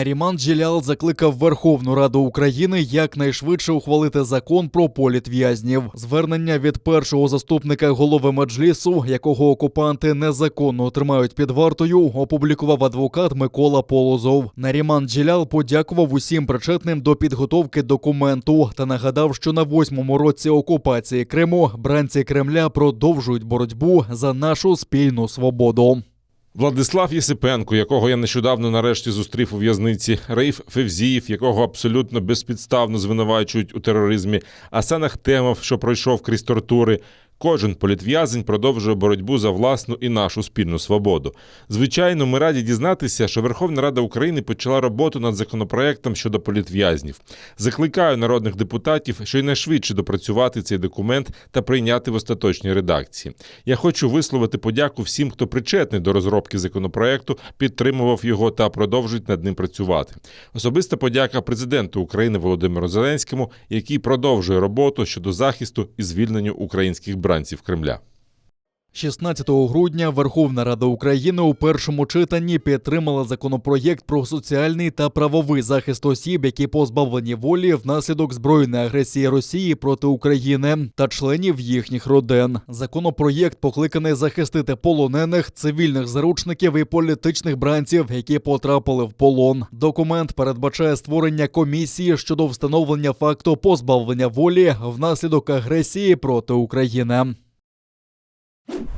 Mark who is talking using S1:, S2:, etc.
S1: Наріман Джелялов закликав Верховну Раду України якнайшвидше ухвалити закон про політв'язнів. Звернення від першого заступника голови Меджлісу, якого окупанти незаконно тримають під вартою, опублікував адвокат Микола Полозов. Наріман Джелялов подякував усім причетним до підготовки документу та нагадав, що на 8-му році окупації Криму бранці Кремля продовжують боротьбу за нашу спільну свободу.
S2: Владислав Єсипенко, якого я нещодавно нарешті зустрів у в'язниці, Раїф Февзіїв, якого абсолютно безпідставно звинувачують у тероризмі, Асан Ахтемов, що пройшов крізь тортури. Кожен політв'язень продовжує боротьбу за власну і нашу спільну свободу. Звичайно, ми раді дізнатися, що Верховна Рада України почала роботу над законопроектом щодо політв'язнів. Закликаю народних депутатів щонайшвидше допрацювати цей документ та прийняти в остаточній редакції. Я хочу висловити подяку всім, хто причетний до розробки законопроекту, підтримував його та продовжують над ним працювати. Особиста подяка президенту України Володимиру Зеленському, який продовжує роботу щодо захисту і звільнення українських бранців Кремля.
S1: 16 грудня Верховна Рада України у першому читанні підтримала законопроєкт про соціальний та правовий захист осіб, які позбавлені волі внаслідок збройної агресії Росії проти України та членів їхніх родин. Законопроєкт покликаний захистити полонених, цивільних заручників і політичних бранців, які потрапили в полон. Документ передбачає створення комісії щодо встановлення факту позбавлення волі внаслідок агресії проти України.